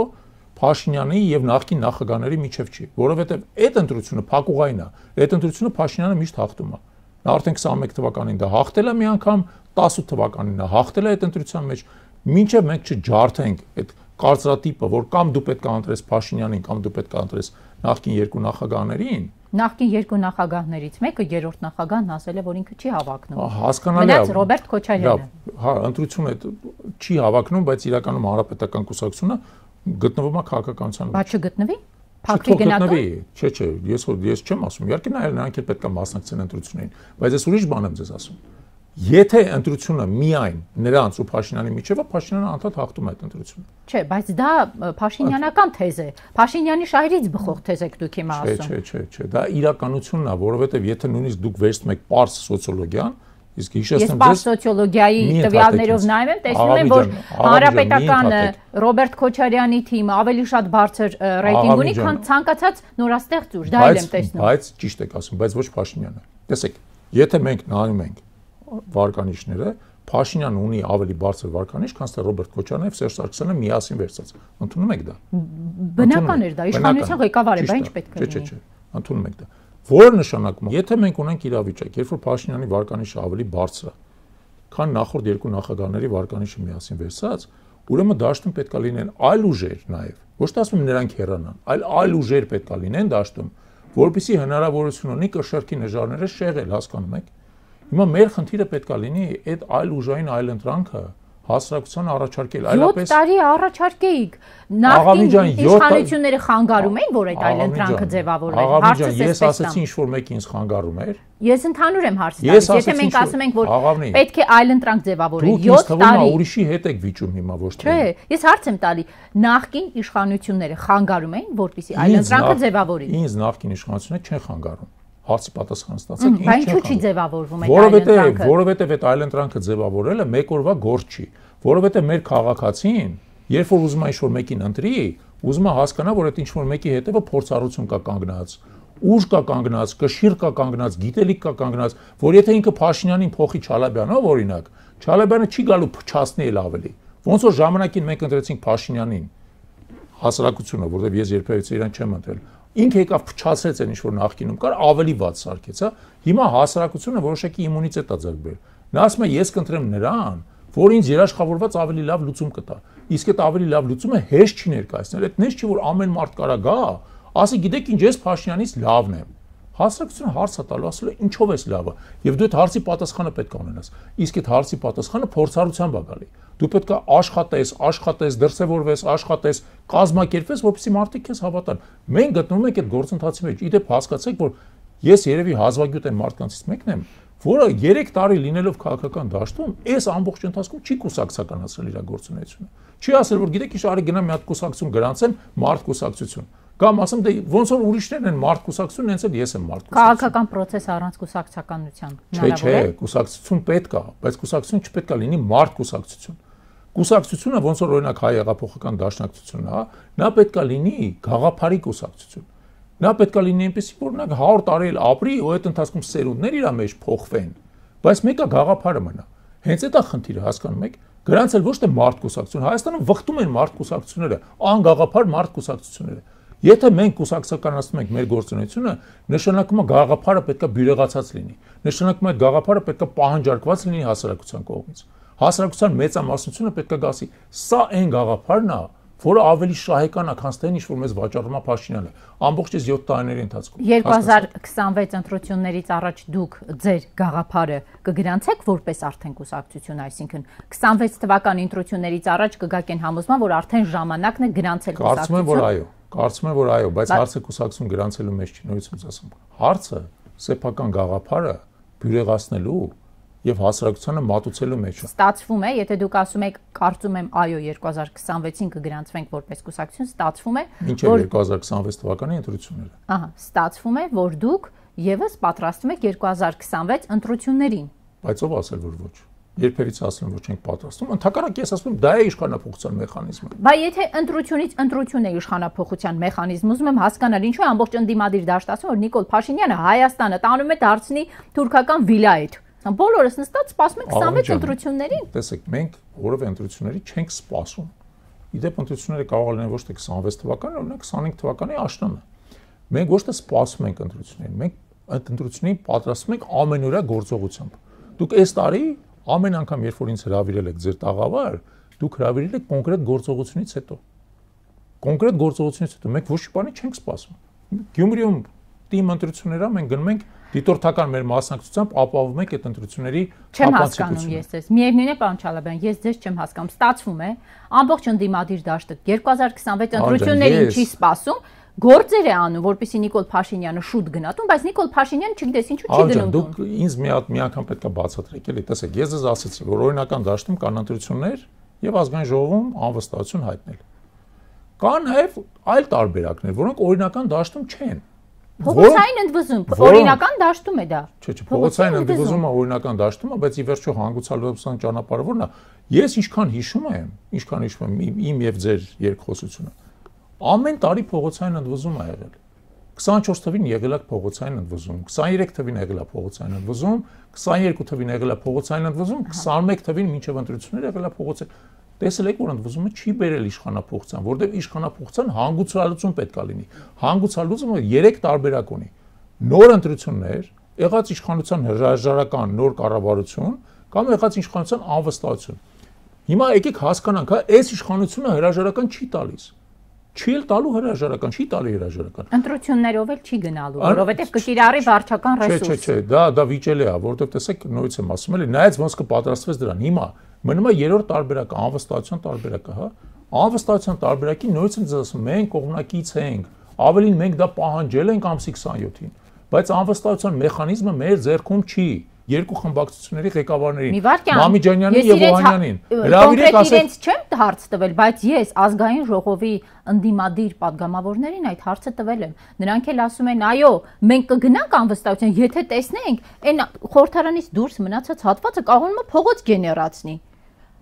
Փաշինյանի եւ նախկին նախագահների միջև չի, որովհետեւ այդ ընտրությունը փակուղային է, այդ ընտրությունը Փաշինյանը միշտ հաղթում է։ Նա արդեն 21 թվականին դա հաղթել է մի անգամ, 18 թվականին նա հաղթել է այդ ընտրության մեջ, մինչև մենք չջարդենք այդ կարծրատիպը, որ կամ դու պետք է ընտրես Փաշինյանին, կամ դու պետք է ընտրես նախկին երկու նախագահներին։ Նախկին երկու նախագահներից մեկը երրորդ նախագահն ասել է, որ ինքը չի հավակնում։ Հասկանալի է։ Մնաց Ռոբերտ Քոչարյանը։ Հա, ընտրությունը չի հավակնում, բայց իրականում հանրապետական կուսակցությունը գտնվում է քաղաքականության մեջ։ Բա չգտնվի։ Փակվի գնահատում։ Չէ, ես չեմ ասում։ Իհարկե նրանք էլ պետք է մասնակցեն ընտրություններին, բայց ես ուրիշ բան եմ ձեզ ասում։ Եթե ընտրությունը միայն նրանց ու Փաշինյանի միջև է, Փաշինյանը անդադ հաղթում է այդ ընտրությունը։ Չէ, բայց դա Փաշինյանական թեզ է։ Փաշինյանի շահերից բխող թեզ եք դուք հիմա ասում։ Չէ, դա իրականությունն է, որովհետև եթե նույնիսկ դուք վերցնում եք պարզ սոցիոլոգիան, իսկ հիշեցնեմ ձեզ։ Ես պարզ սոցիոլոգիայի տվյալներով նայում եմ, տեսնում եմ, որ հանրապետական Ռոբերտ Քոչարյանի թիմը ավելի շատ բարձր ռեյտինգ ունի, քան ցանկացած նորաստեղծ ուժ, դա էլ եմ տեսնում։ Բայց ճիշտ եք ասում, բայց ոչ Փաշինյանը։ Տեսեք, եթե մենք նայում ենք վարկանիշները, Փաշինյանը ունի ավելի բարձր վարկանիշ, քան թե Ռոբերտ Քոչարյանը եւ Սերժ Սարգսյանը միասին վերցած։ Ընդունում եք դա։ Բնական էր դա, իշխանության ղեկավար է, բա ինչ պետք է լինի։ Չէ, ընդունում եք դա։ Որը նշանակում է, եթե մենք ունենք իրավիճակ, երբ որ Փաշինյանի վարկանիշը ավելի բարձր է, քան նախորդ երկու նախագահների վարկանիշը միասին վերցած, ուրեմն դաշտում պետք է լինեն այլ ուժեր նաեւ։ Ոչ թե ասում նրանք հեռանան, այլ ուժեր պետք է լինեն դաշտում, որպեսզի հնարավորություն ունի կշեռքի նժարները շեղել, հասկանում եք։ Հիմա մեր խնդիրը պետք է լինի այդ այլ ուժային այլընտրանքը հասարակությանը առաջարկել, 7 տարի առաջարկեիք։ Նախկին իշխանությունները խանգարում էին, որ այդ այլընտրանքը ձևավորվեր։ Հարցը ես ասացի ինչ-որ մեկը ինձ խանգարում էր։ Ես ընդհանուր եմ հարցը տալիս, եթե մենք ասում ենք, որ պետք է այլընտրանք ձևավորել 7 տարի։ Ուրիշի հետ եք վիճում հիմա ոչ թե։ Չէ, ես հարց եմ տալի, նախկին իշխանությունները խանգարում էին, որպեսզի այլընտրանքը ձևավորի։ Ինձ նախկին իշխանությունները չեն խանգարում։ Հարցի պատասխանը ստացեք, ինչ չի։ Ինչու՞ չի ձևավորվում այդ այլընտրանքը։ Որովհետև այդ այլընտրանքը ձևավորելը մեկ օրվա գործ չի, որովհետև մեր քաղաքացին, երբ որ ուզում է ինչ-որ մեկին ընտրի, ուզում է հասկանա, որ այդ ինչ-որ մեկի հետևը փորձառություն կա կանգնած, ուժ կա կանգնած, կշիռ կա կանգնած, գիտելիք կա կանգնած, որ եթե ինքը Փաշինյանին փոխի Չալաբյանով օրինակ, Չալաբյանը չի գալու փչացնի էլ ավելի։ Ոնց որ ժամանակին մենք ընտրեցինք Փաշինյանին, հասարակությունը, որովհետև ես երբևէ իրան չեմ ընտրել, ինքը եկավ փչացրեց այն ինչ որ նախկինում կար, ավելի վատ սարքեց, հա։ Հիմա հասարակությունը որոշակի իմունիտետ է ձեռք բերել։ Նա ասում է ես կընտրեմ նրան, որ ինձ երաշխավորված ավելի լավ լուծում կտա։ Իսկ այդ ավելի լավ լուծումը հեշտ չի ներկայացնել, այդ նես չի որ ամեն մարդ կարա գա, ասի գիտեք ինչ ես Փաշինյանից լավն եմ։ Հասարակությունը հարց է տալու, ասել է ինչով ես լավը, եւ դու այդ հարցի պատասխանը պետք է ունենաս։ Իսկ այդ հարցի պատասխանը փորձառությամբ է գալի։ Դու պետք է աշխատես, դրսևորվես, աշխատես, կազմակերպես, որպեսզի մարդիկ քեզ հավատան։ Մենք գտնվում ենք այդ գործընթացի մեջ։ Իդեպ հասկացեք, որ ես երևի հազվագյուտ այն մարդկանցից մեկն եմ, որը 3 տարի լինելով քաղաքական դաշտում, այս ամբողջ ընթացքում չի կուսակցականացրել իր գործունեությունը։ Չի ասել, որ գիտեք, ինչ արի գնամ մի հատ կուսակցություն գրանցեմ, մարդ կուսակցություն։ Կամ ասեմ, դե ոնց որ ուրիշներն են մարդ կուսակցություն, հենց էլ ես եմ մարդ կուսակցություն։ Քաղաքական process առանց կուսակցականության հնարավոր է։ Չէ, կուսակցություն պետք է, բայց կուսակցություն չպետք է լինի մարդ կուսակցություն։ Կուսակցությունը ոնց որ օրինակ հայ հեղափոխական դաշնակցությունն է, նա պետք է լինի գաղափարի կուսակցություն։ Նա պետք է լինի այնպեսի, որ օրինակ 100 տարի էլ ապրի, ու այդ ընթացքում սերունդներ իր մեջ փոխվեն, բայց մեկը գաղափարը մնա։ Հենց այդ է խնդիրը, հասկանում եք։ Գրանցել ոչ թե մարդ կուսակցություն, Հայաստանում վխտում են մարդ կուսակցությունները, անգաղափար մարդ կուսակցությունները։ Եթե մենք կուսակցականացնում ենք մեր գործունեությունը, նշանակում է գաղափարը պետք է բյուրեղացած լինի։ Նշանակում է այդ գաղափարը պետք է պահանջարկված լինի հասարակության կողմից։ Հասարակության մեծամասնությունը պետք է գասի, սա այն գաղափարն է, որը ավելի շահեկան է, քան թե ինչ որ մեզ վաճառում է Փաշինյանը։ Ամբողջ այս 7 տարիների ընթացքում 2026 ընտրություններից առաջ դուք ձեր գաղափարը կգրանցեք որպես արդեն կուսակցություն, այսինքն 26 թվականի ընտրություններից առաջ կգաք այն համոզման, որ արդեն ժամանակն է գրանցել կուսակցություն։ Կարծում եմ, որ այո, բայց հարցը կուսակցություն գրանցելու մեջ չի, նորից եմ ասում։ Հարցը սեփական գաղափարը բյուրեղացնելու եւ հասարակությանը մատուցելու մեջ է։ Ստացվում է, եթե դուք ասում եք, կարծում եմ, այո, 2026-ին կգրանցվենք որպես կուսակցություն, ստացվում է, որ 2026 թվականի ընտրությունները։ Ահա, ստացվում է, որ դուք եւս պատրաստվում եք 2026 ընտրություններին։ Բայց ով ասել որ ոչ։ Երբևից ասում որ չենք պատրաստվում, ընդհանրապես ես ասում եմ դա է իշխանապողության մեխանիզմը։ Բայց եթե ընտրությունից ընտրություն է իշխանապողության մեխանիզմը, ուզում եմ հասկանալ ինչու է ամբողջ ընդդիմադիր դաշտացում, որ Նիկոլ Փաշինյանը Հայաստանը տանում է դարձնի թուրքական վիլայեթ։ Բոլորս նստած սպասում ենք 26 ընտրություններին։ Տեսեք, մենք որևէ ընտրությունների չենք սպասում։ Իդեպ ընտրությունները կարող են լինել ոչ թե 26 թվականի, օրինակ 25 թվականի աշնանը։ Մենք ոչ թե սպասում ենք ընտրություններին, մենք այդ ընտրություններին պատրաստվում ենք ամենօրյա գործողությամբ։ Դուք այս տարի ամեն անգամ, երբ որ ինձ հրավիրել եք ձեր տաղավար, դուք հրավիրել եք կոնկրետ գործողությունից հետո։ Կոնկրետ գործողությունից հետո մենք ոչ մի բանի չենք սպասում։ Գյումրիում թիմ ընտրություններ ա, մենք գնում ենք դիտորդական մեր մասնակցությամբ ապահովում ենք այդ ընտրությունների ապացուցությունը։ Չեմ հասկանում ես ձեզ։ Միևնույն է, պարոն Չալաբյան, ես ձեզ չեմ հասկանում։ Ստացվում է, ամբողջ ընդդիմադիր դաշտը 2026 ընտրություններին չի սպասում, գործեր է անում, որպեսզի Նիկոլ Փաշինյանը շուտ գնա տուն, բայց Նիկոլ Փաշինյանը չգիտես ինչու չի գնում տուն։ Դուք ինձ մի անգամ պետք է բացատրեք, էլի, տեսեք, ես ձեզ ասացի, որ օրինական դաշտում կան ընտրություններ եւ ազգային ժողովում անվստահություն հայտնել։ Կան նաեւ այլ տարբերակներ, որոնք օրինական դաշտում չեն։ Փողոցային ընդվզում, օրինական դաշտում է դա։ Չէ, փողոցային ընդվզումը օրինական դաշտում է, բայց ի վերջո հանգուցալուծության ճանապարհը ո՞րն է։ Ես ինչքան հիշում եմ իմ եւ ձեր երկխոսությունը, ամեն տարի փողոցային ընդվզում է եղել։ 24 թվին եղել է փողոցային ընդվզում, 23 թվին եղել է փողոցային ընդվզում, 22 թվին եղել է փողոցային ընդվզում, 21 թվին մինչև ընտրությունները եղել է փողոցային։ Տեսել եք, որ ընդվզումը չի բերել իշխանապողության, որտեղ իշխանապողության հանգուցալուծում պետք է լինի։ Հանգուցալուծումը 3 տարբերակ ունի։ Նոր ընտրություններ, եղած իշխանության հրաժարական նոր կառավարություն կամ եղած իշխանության անվստահություն։ Հիմա եկեք հասկանանք, հա, այս իշխանությունը հրաժարական չի տալիս։ չի էլ տալու հրաժարական, չի տալի հրաժարական։ Ընտրություններով էլ չի գնալու, որովհետև կկիրառի վարչական ռեսուրս։ Չէ, դա վիճելի է, որովհետև տեսեք, նույնից եմ ասում էլի, նայած ոնց կպատրաստվեց դրան։ Հիմա մնում է երրորդ տարբերակը, անվստահության տարբերակը, հա։ Անվստահության տարբերակի նույնից եմ ձեզ ասում, մենք կողմնակից ենք, ավելին մենք դա պահանջել ենք ամսի 27-ին, բայց անվստահության մեխանիզմը մեր ձեռքում չի։ Երկու խմբակցությունների ղեկավարներին, Մամիջանյանին եւ Օհանյանին։ Հրավիրեք ասեք, իրենց չեմ հարց տվել, բայց ես ազգային ժողովի ընդդիմադիր падգամավորներին այդ հարցը տվել եմ։ Նրանք էլ ասում են, այո, մենք կգնանք անվստահության, եթե տեսնենք, այն խորհրդարանից դուրս մնացած հատվածը կարողանում է փողոց գեներացնի։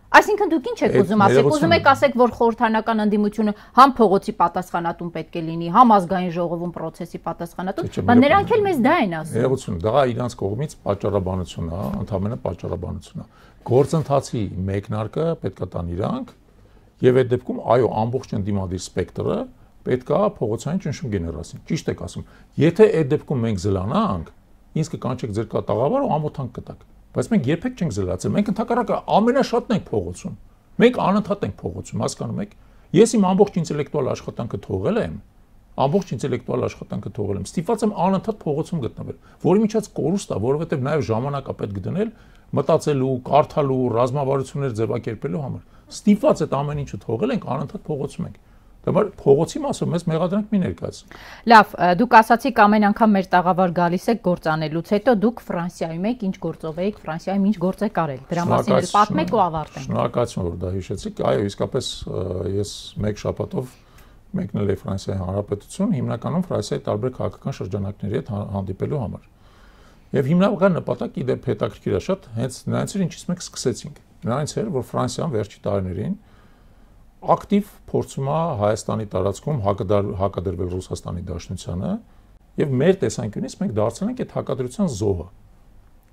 Այսինքն դուք ինչ եք ուզում ասեք, ուզում եք ասեք, որ խորհրդանական ընդդիմությունը համ փողոցի պատասխանատուն պետք է լինի, համ ազգային ժողովում process-ի պատասխանատուն, բայց նրանք էլ մեզ դա են ասում։ Ներողություն, դա իրանց կողմից պատճառաբանություն է, ընդհանրապես պատճառաբանություն է։ Գործընթացի մեկնարկը պետք է տան իրանք, եւ այդ դեպքում այո, ամբողջ ընդդիմադիր սպեկտրը պետք է փողոցային ճնշում գեներացնի։ Ճիշտ եք ասում։ Եթե այդ դեպքում մենք զլանանք, ինձ կկանչեք ձեր կատաղավար ու ամոթանք կտակ։ Բայց մենք երբեք չենք զլացել։ Մենք ընդհակառակը ամենաշատն ենք փողոցում։ Մենք անընդհատ ենք փողոցում, հասկանում եք։ Ես իմ ամբողջ ինտելեկտուալ աշխատանքը թողել եմ, ստիպված եմ անընդհատ փողոցում գտնվել, որի միջած կորուստ է, որովհետև նաև ժամանակ է պետք դնել մտածելու, կարդալու, ռազմավարություններ ձևակերպելու համար։ Ստիպված այդ ամեն ինչը թողել ենք, անընդհատ փողոցում ենք։ Դեռ փողոցի մասով մեզ մեղադրանք մի ներկայացրին։ Լավ, դուք ասացիք ամեն անգամ մեր տաղավար գալիս եք գործանելուց հետո դուք Ֆրանսիայում եք, ինչ գործով եք, Ֆրանսիայում ինչ գործ եք արել։ Դրա մասին էլ պատմեք ու ավարտենք։ Շնորհակալություն, որ դա հիշեցիք։ Այո, իսկապես ես մեկ շաբաթով մեկնել եմ Ֆրանսիայի Հանրապետություն, հիմնականում Ֆրանսիայի տարբեր քաղաքական շրջանակների հետ հանդիպելու համար։ Եվ հիմնական նպատակը իդեպ հետաքրքիր է շատ, հենց նրանից էր ինչից մենք սկսեցինք։ Նրանից էր, որ Ֆրանսիան վերջի տարիներին ակտիվ փորձում է Հայաստանի տարածքում հակադրվել Ռուսաստանի Դաշնությանը եւ մեր տեսանկյունից մենք դարձել ենք այդ հակադրության զոհը։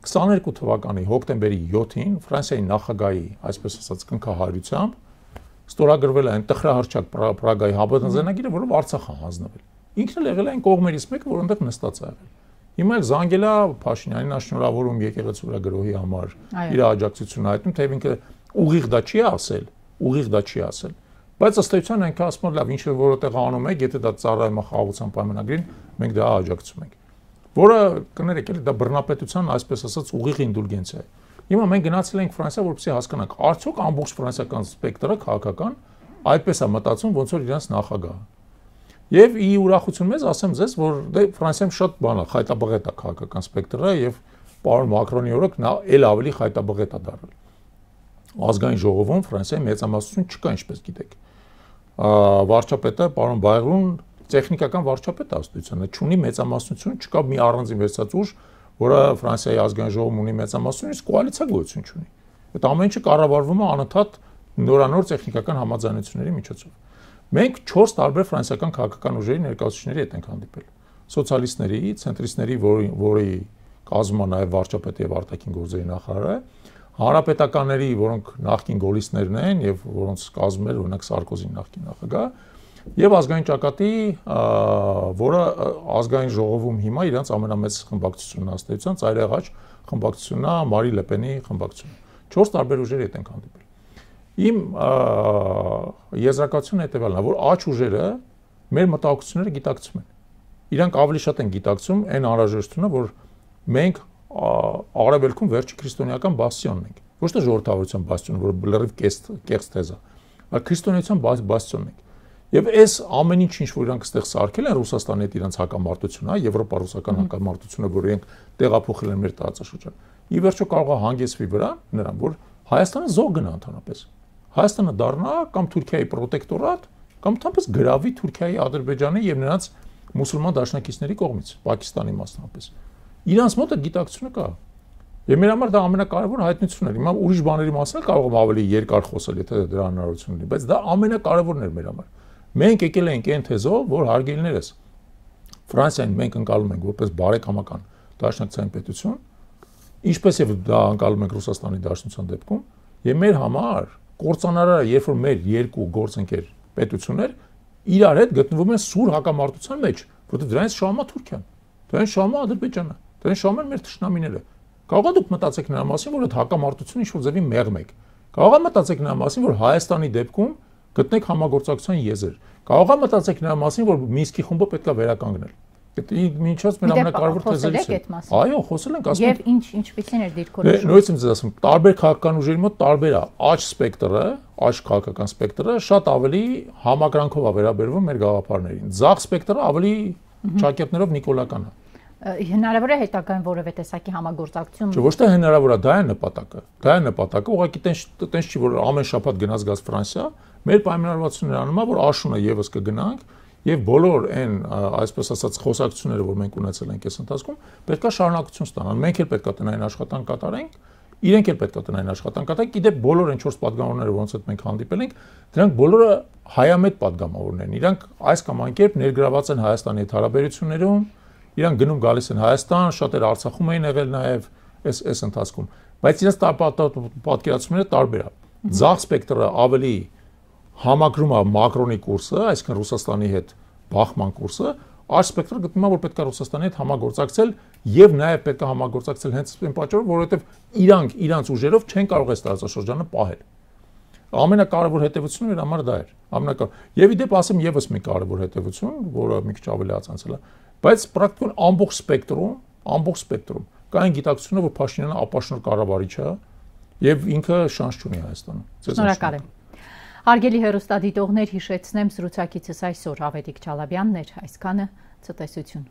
22 թվականի հոկտեմբերի 7-ին Ֆրանսիայի նախագահի, այսպես ասած, կնքահարությամբ ստորագրվել է այն տխրահարճակ Պրագայի համաձայնագիրը, որով Արցախ է հանձնվել։ Ինքն էլ եղել է այն կողմերից մեկը, որ այնտեղ նստած է եղել։ Հիմա էլ զանգել է Փաշինյանին շնորհավորում եկեղեցու վրա գրոհի համար, իր աջակցությունը հայտնում, թե ինքը ուղիղ դա չի ասել, բայց ըստ էության այնքան ասում են, լավ, ինչ որ որտեղ անում եք, եթե դա ծառայում է խաղաղության պայմանագրին, մենք դա աջակցում ենք։ Որը կներեք, էլի դա բռնապետության, այսպես ասած, ուղիղ ինդուլգենցիա է։ Հիմա մենք գնացել ենք Ֆրանսիա, որպեսզի հասկանանք, արդյոք ամբողջ ֆրանսիական սպեկտրը քաղաքական այդպես է մտածում, ոնց որ իրանց նախագահը։ Եվ ի ուրախություն մեզ ասեմ ձեզ, որ դե Ֆրանսիայում շատ բան է, խայտաբղետ է քաղաքական սպեկտրը եւ պարոն Մակրոնի օրոք նա ել ավելի խայտաբղետ է դառել։ Ազգային ժողովում Ֆրանսիայի մեծամասնություն չկա, ինչպես գիտեք։ Վարչապետը պարոն Բայրուն տեխնիկական վարչապետ է ըստությունը, չունի մեծամասնություն, չկա մի առանձին վերցած ուժ, որը Ֆրանսիայի ազգային ժողովում ունի մեծամասնություն, իսկ կոալիցիա գոյություն չունի։ Այդ ամեն ինչը կառավարվում է անընդհատ նորանոր տեխնիկական համաձայնությունների միջոցով։ Մենք 4 տարբեր ֆրանսիական քաղաքական ուժերի ներկայացուցիչների հետ ենք հանդիպել։ Սոցիալիստների, ցենտրիստների, որի կազմում է նաև վարչապետը եւ արտաքին գործերի նախարարը, հանրապետականների, որոնք նախկին գոլիստներն են եւ որոնց կազմում էր օրինակ Սարկոզին նախկին նախագահ, եւ ազգային ճակատի, որը ազգային ժողովում հիմա իրանց ամենամեծ խմբակցությունն է ըստեյության, ծայրահեղ խմբակցությունն է, Մարի Լեպենի խմբակցությունը։ 4 տարբեր ուժերի հետ ենք հանդիպել։ Իմ եզրակացությունը հետեւյալն է, որ աջ ուժերը մեր մտահոգությունները գիտակցում են։ Իրանք ավելի շատ են գիտակցում այն անհրաժեշտությունը, որ մենք Արևելքում վերջի քրիստոնեական բաստիոնն ենք։ Ոչ թե ժողովրդավարության բաստիոն, որը լրիվ կեղծ թեզ է, այլ քրիստոնեության բաստիոնն ենք։ Եվ այս ամեն ինչ որ իրանք այստեղ սարքել են Ռուսաստանի հետ իրանց հակամարտությունը, եվրոպա-ռուսական հակամարտությունը, որ իրենք տեղափոխել են մեր տարածաշրջան։ Ի վերջո կարող է հանգեցվի վրա նրան, որ Հայաստանը զոհ գնա ընդհանրապես։ Հայաստանը դառնա կամ Թուրքիայի պրոտեկտորատ, կամ ընդհանրապես գրավի Թուրքիայի, Ադրբեջանի եւ նրանց մուսուլման դաշնակիցների կողմից, Պակիստանի մասնավորապես։ Իրանց մոտ այդ գիտակցությունը կա։ Եվ մեր համար դա ամենակարևոր հայտնությունն է։ Հիմա ուրիշ բաների մասին կարող եմ ավելի երկար խոսել, եթե դրա հնարավորություն ունի, բայց դա ամենակարևորն է մեր համար։ Մենք եկել ենք այն թեզով, որ հարգելիներս Ֆրանսիային մենք ընկալում ենք որպես բարեկամական դաշնակցային պետություն, ինչպես եւ դա ընկալում ենք Ռուսաստանի Դաշնության դեպքում, եւ մեր համար կործանարը, երբ որ մեր երկու գործընկեր պետություններ իրար հետ գտնվում են սուր հակամարտության մեջ, որտեղ դրանից շահում է Թուրքիան, դրանից շահում է Ադրբեջանը, դրանից շահում են մեր թշնամիները։ Կարող է դուք մտածեք նրա մասին, որ այդ հակամարտությունը ինչ-որ ձևի մեղմ է։ Կարող է մտածեք նրա մասին, որ Հայաստանի դեպքում Գտնեք համագործակցության եզր։ Կարող է մտածեք նրա մասին, որ Մինսկի խումբը պետք է վերականգնել։ Մինչև մեր ամենակարևոր թեզերից է։ Այո, խոսել ենք, ասում եմ։ Եվ ինչպիսին էր դիրքորոշումը։ Նույնիսկ ինձ ասում, տարբեր քաղաքական ուժերի մոտ տարբեր է։ Աջ սպեկտրը, աջ քաղաքական սպեկտրը շատ ավելի համակրանքով է վերաբերվում մեր գաղափարներին։ Ձախ սպեկտրը ավելի ճակատներով նիկոլական է։ Հնարավոր է հետագայում որևէ տեսակի համագործակցություն։ Չէ, ոչ թե հնարավոր է, դա է նպատակը։ Դա է նպատակը, ուղղակի տենց չի, որ ամեն շաբաթ գնաց Ֆրանսիա, մեր պայմանավորվածությունները անում է, որ աշունը եւս կգնանք եւ բոլոր այն, այսպես ասած, խոսակցությունները, որ մենք ունեցել ենք այս ընթացքում, պետքա շարունակություն ստանան։ Մենք էլ պետքա տնային աշխատանք կատարենք, իրենք էլ պետքա տնային աշխատանք կատարենք։ Իդեպ բոլոր այն 4 падգամավորները, որոնց հետ մենք հանդիպել ենք, դրանք բոլորը հայամետ падգամավորներ են։ Իրանք այս կամ այն կերպ ներգրաված են Հայաստանի հետ հարաբերություններում, իրանք գնում գալիս են Հայաստան, շատերը Արցախում էին եղել նաև այս ընթացքում, բայց իրենց պատկերացումները տարբեր է։ Ձախ սպեկտրը ավելի համակրում է Մակրոնի կուրսը, այսինքն Ռուսաստանի հետ բախման կուրսը, աջ սպեկտրը գտնում է, որ պետք է Ռուսաստանի հետ համագործակցել եւ նաև պետք է համագործակցել հենց այն պատճառով, որովհետեւ իրանք իրանց ուժերով չեն կարող այս տարածաշրջանը պահել։ Ամենակարևոր հետևությունը իր համար դա էր։ Եվ իդեպ ասեմ եւս մի կարևոր հետևություն, որը մի քիչ ավելի ածանցել է, բայց պրակտիկոն ամբողջ սպեկտրում կա այն գիտակցությունը, որ Փաշինյանը ապաշնոր կառավարիչ է եւ ինքը շանս չունի Հայաստանում։ Շնորհակալ եմ։ Հարգելի հեռուստադիտողներ, հիշեցնեմ զրուցակիցս այսօր Ավետիք Չալաբյանն էր, այսքանը ցտեսություն։